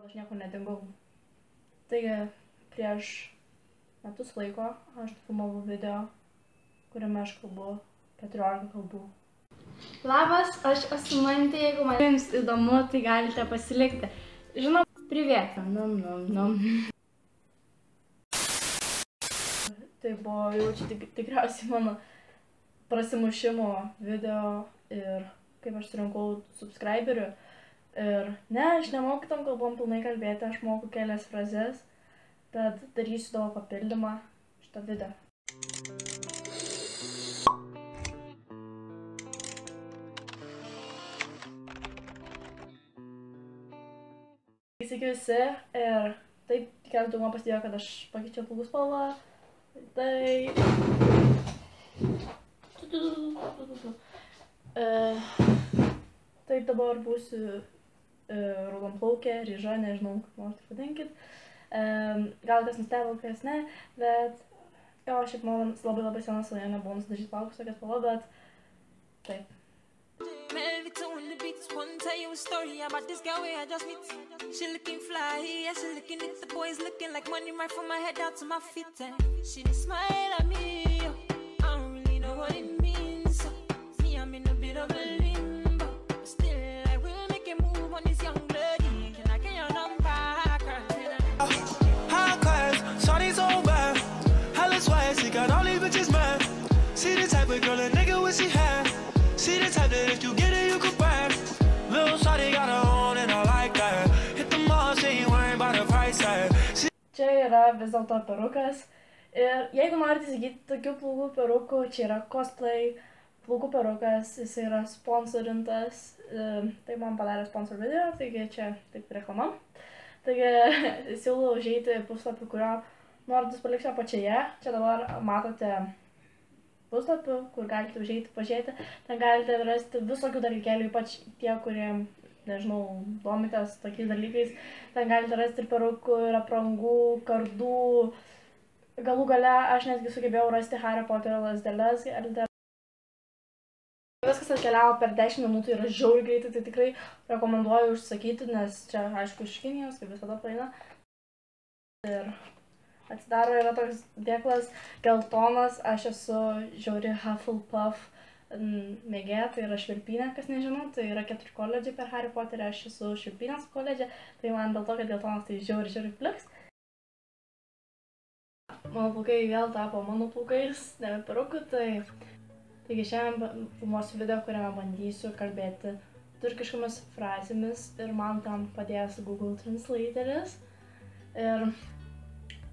Aš nieko nedingau. Taigi, prieš metus laiko aš filmavau video, kuriame aš kalbu 14 kalbų. Labas, aš esu Mantė, jeigu man jums įdomu, tai galite pasilikti. Žinau, privet. Tai buvo jau čia tikriausiai mano prasimušimo video ir kaip aš surinkau subscriberių. Ir ne, aš nemoku kitom kalbom pilnai kalbėti, aš moku kelias frazes, tad darysiu tavo papildymą šitą video. Sveiki visi ir taip tikriausiai dauguma pastebėjo, kad aš pakeičiau plaukų spalvą. Taip dabar būsiu raudonplaukė, ryža, nežinau, kaip nors tai vadinkit. Gal kas nustebo, kas ne, bet jo, šiaip man labai senas svajonė buvo nusidažyti plaukus tokią spalvą, bet taip. Tell you a story about this girl where I just meet. She looking fly, yeah, she looking at the boys looking like money right from my head down to my feet. She just smile at me, I don't really know what it means. See, I'm in a bit of a limbo, but still I will make a move on this young lady. Can I get your number? High class, shawty's all bad. Hella swag, she got all these bitches mad. See the type of girl a nigga wish he had. See the type that if you get it, you could brag. Little shawty got her own and I like that. Hit the mall, she ain't worried about the price tag. Čia yra vis dėlto perukas. Ir jeigu norite įsigyti tokių plaukų perukų, čia yra cosplay plaukų perukas, jis yra sponsorintas. Tai man padarė sponsor video, taigi čia taip reklama. Taigi siūlau užeiti puslapį, kurio nuorodas paliksiu apačioje. Čia dabar matote puslapių, kur galite užeiti pažiūrėti. Ten galite rasti visokių dalykėlių, ypač tie, kurie, nežinau, domitės tokiais dalykais. Ten galite rasti ir perukų, ir aprangų, kardų. Galų gale aš netgi sugebėjau rasti Harry Potterio lazdeles. Viskas atkeliavo per 10 minutų, yra žiauriai greitai, tai tikrai rekomenduoju užsakyti, nes čia, aišku, iš Kinijos, kaip visada praeina. Ir atsidaro, yra toks dėklas geltonas, aš esu žiauri Hufflepuff mėgėja, tai yra švilpynė, kas nežinau, tai yra 4 koledžiai per Harry Potterį, aš esu švilpynės koledžė, tai man dėl to, kad geltonas tai žiauri pliks. Mano plaukai vėl tapo mano plaukais, nebe perukų, taigi šiandien filmuosiu video, kuriame bandysiu kalbėti turkiškomis frazėmis ir man tam padės Google Translateris. Ir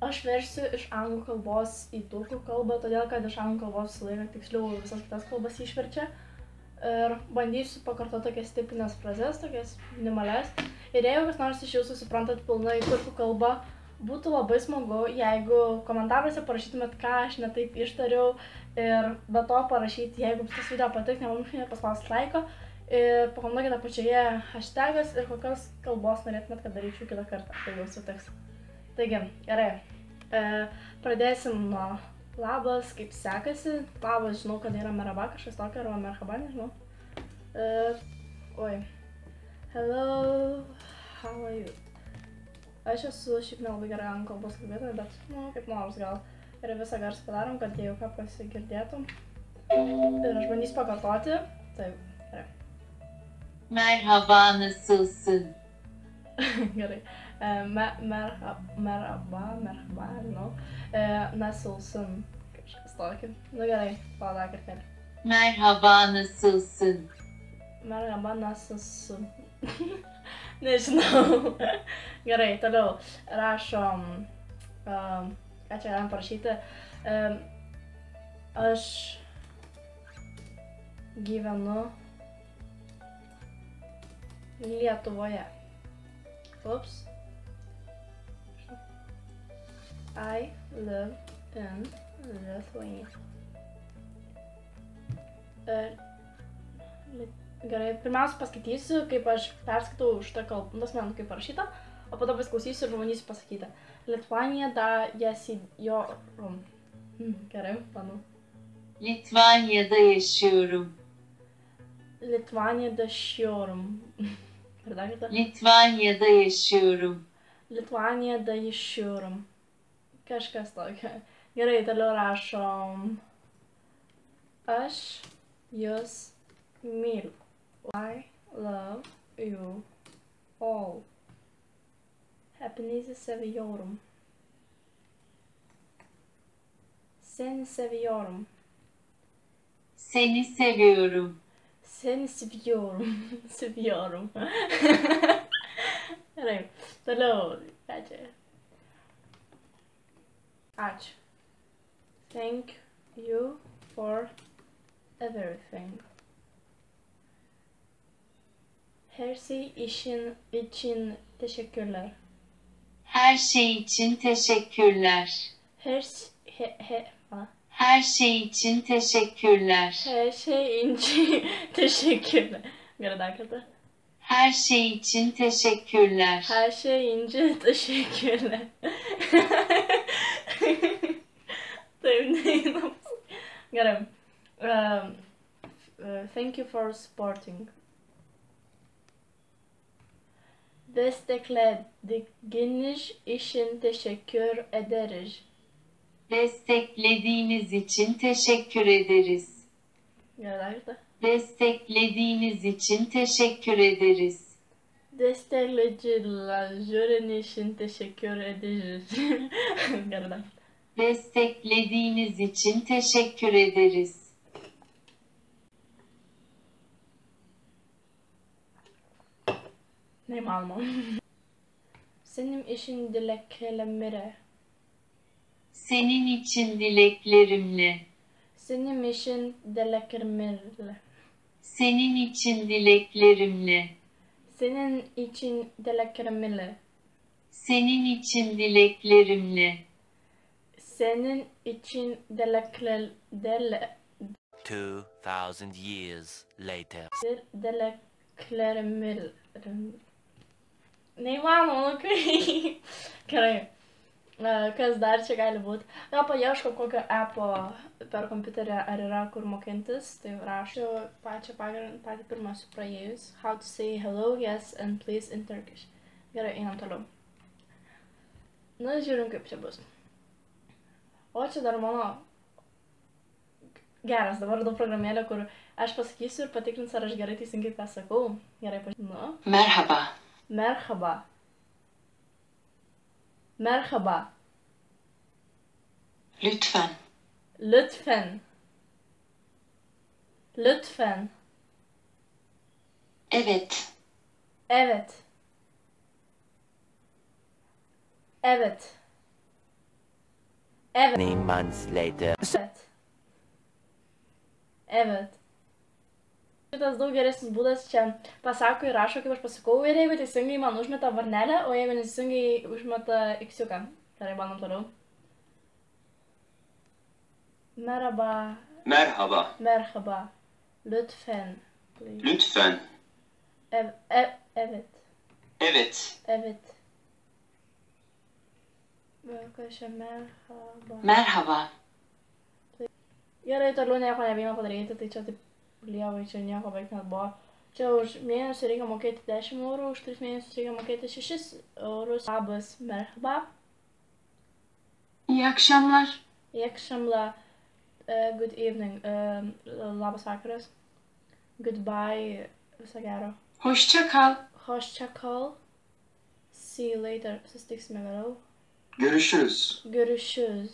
aš versiu iš anglų kalbos į turkų kalbą, todėl kad iš anglų kalbos visą laiką tiksliau visas kitas kalbas išverčia. Ir bandysiu pakartoti tokias tipinės frazes, tokias minimales. Ir jeigu kas nors iš jūsų suprantat pilnai turkų kalbą, būtų labai smagu, jeigu komentaruose parašytumėt, ką aš netaip ištariau. Ir be to parašyti, jeigu tas video patiks, nepamirškite paspausti laiko. Ir pakomentuokite apačioje hashtagas ir kokios kalbos norėtumėt, kad daryčiau kitą kartą, tai jau sutiks. Taigi, gerai, pradėsim nuo labas, kaip sekasi. Labas, žinau, kad yra merhaba, kažkas tokio, arba merhaba, nežinau. Hello, how are you? Aš esu šiaip nelabai gerai anglų kalbos kalbėtoja, bet, kaip nors gal. Ir visą garsą padarom, kad jau ką pasigirdėtum. Ir aš bandysiu pakartoti. Taip, gerai. Merhaba, nasılsın? Gerai. Merhaba, žinau. Nasılsın. Kažkas tokį. Nu gerai, pala kartelį. Merhaba, nasılsın? Merhaba, nasılsın. Nežinau. Gerai, toliau. Rašom. Ką čia galim parašyti? Aš gyvenu Lietuvoje. Ups. I live in Lithuania. Gerai, pirmiausia paskaitysiu, kaip aš perskaitau šitą kalbą, kaip parašyta, o po to pasiklausysiu ir pabandysiu pasakyti. Lithuania da yaşıyorum. Gerai, manau. Litvanya'da yaşıyorum. Litvanya'da yaşıyorum. Ir dar kartą. Litvanya'da yaşıyorum. Litvanijada yaşıyorum. Kažkas tokio. Gerai, toliau rašom. Aš jūs myliu. I love you all. Hepinizi seviyorum. Seni seviyorum. Seni seviyorum. Seni seviyorum. Seviyorum. Gerai, toliau. Ačiū. Ačiū. Thank you for everything. Her şey için teşekkürler. Her şey için teşekkürler. Her şey için teşekkürler. Her şey için teşekkürler. Gerai, dar kartą. Her şey için teşekkürler. Her şey için teşekkürler. Taip, neįdomu. Gerai. Thank you for supporting. Desteklediğiniz için teşekkür ederiz. Desteklediğiniz için teşekkür ederiz. Gerai, dar kartą. Desteklediğiniz için teşekkür ederiz. Desteklediğiniz için teşekkür ederiz. Gerai, dar. Desteklediğiniz için teşekkür ederiz. Neįmanoma. Senin için dileklerimle. Senin için dileklerimle. Senin için dileklerimle. Senin için dileklerimle. Senin için dileklerimle. Senin için dileklerimle. Senin için dileklerimle. 2,000 years later. Dileklerimle. Neįmanoma, kai. Gerai. Kas dar čia gali būti? Gal paieško kokio appo per kompiuterį, ar yra kur mokintis. Tai rašau patį pirmą su praėjus. How to say hello, yes and please in Turkish. Gerai, einam toliau. Na, žiūrim, kaip čia bus. O čia dar mano geras dabar programėlė, kur aš pasakysiu ir patikrins, ar aš gerai teisingai ką sakau. Gerai, nu. Merhaba. Merhaba. Merhaba. Lütfen. Lütfen. Lütfen. Evet. Evet. Evet. Evet. Many months later. Evet. Evet. Šitas daug geresnis būdas čia pasako ir rašo, kaip aš pasakau, ir jeigu teisingai man užmeta varnelę, o jeigu neteisingai užmeta iksiuką. Gerai, bandom toliau. Merhaba. Merhaba. Merhaba. Lütfen. Lütfen. Evet. Evet. Evet. Arkadaşlar merhaba. Merhaba. Gerai, toliau nieko nebijoma padaryti, tai čia taip lievai, čia nieko beveik net buvo. Čia už mėnesį reikia mokėti 10 eurų, už 3 mėnesius reikia mokėti 6 eurus. Labas, merhaba. İyi akşamlar. İyi akşamlar. Good evening. Labas vakaras. Goodbye. Viso gero. Hoşça kal. Hoşça kal. See you later. Susitiksime vėliau. Görüşürüz. Görüşürüz.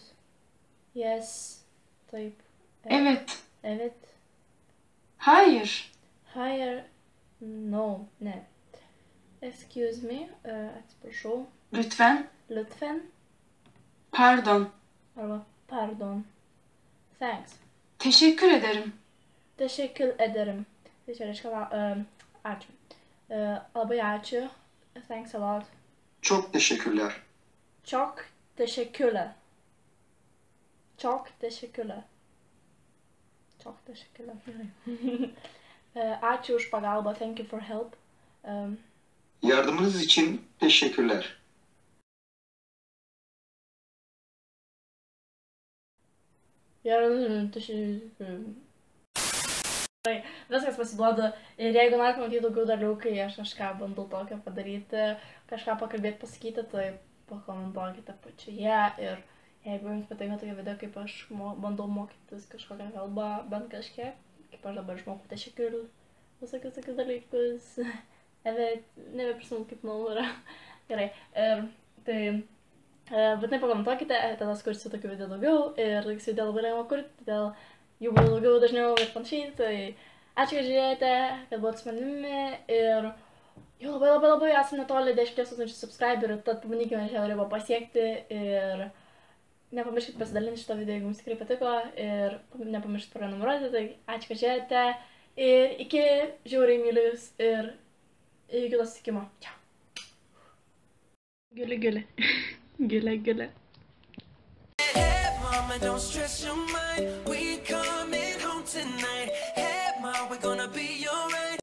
Yes. Taip. Evet. Evet. Hayır. Hayır. No. Ne. Excuse me. Atsiprašau. Lütfen. Lütfen. Pardon. Arba pardon. Thanks. Teşekkür ederim. Teşekkür ederim. Tai čia reiškia ačiū. Labai ačiū. Thanks a lot. Çok teşekkürler. Çok teşekkürler. Çok teşekkürler. Çok teşekkürler. Ačiū už pagalbą. Thank you for help. Yardımınız için teşekkürler. Yarın Viskas pasiduoda ir jeigu nori pamatyti daugiau dalių, kai aš kažką bandau tokio padaryti, kažką pakalbėti, pasakyti, tai pakomentuokite pačioje ir jeigu jums patinka tokie video, kaip aš bandau mokytis kažkokią kalbą, bent kažkiek, kaip aš dabar išmokau tešikiul, visokius tokius dalykus, nebeprisimenu kaip yra. Gerai, ir tai būtinai pakomentuokite, tada skursiu tokių video daugiau ir tokius video labai lengva kurti, todėl jų būtų daugiau dažniau ir panašiai, tai ačiū, kad žiūrėjote, kad buvote su manimi ir jau labai esame netoli 10 000 subscriberių, tad pabandykime šią ribą pasiekti ir nepamirškite pasidalinti šitą video, jeigu jums tikrai patiko ir nepamirškite prenumeruoti, tai ačiū, kad žiūrėjote ir iki, žiauriai myliu jūs ir iki kito susitikimo. Čiau. Gili. Hey, mama, don't stress your mind. We coming home tonight. Hey, mom, we're gonna be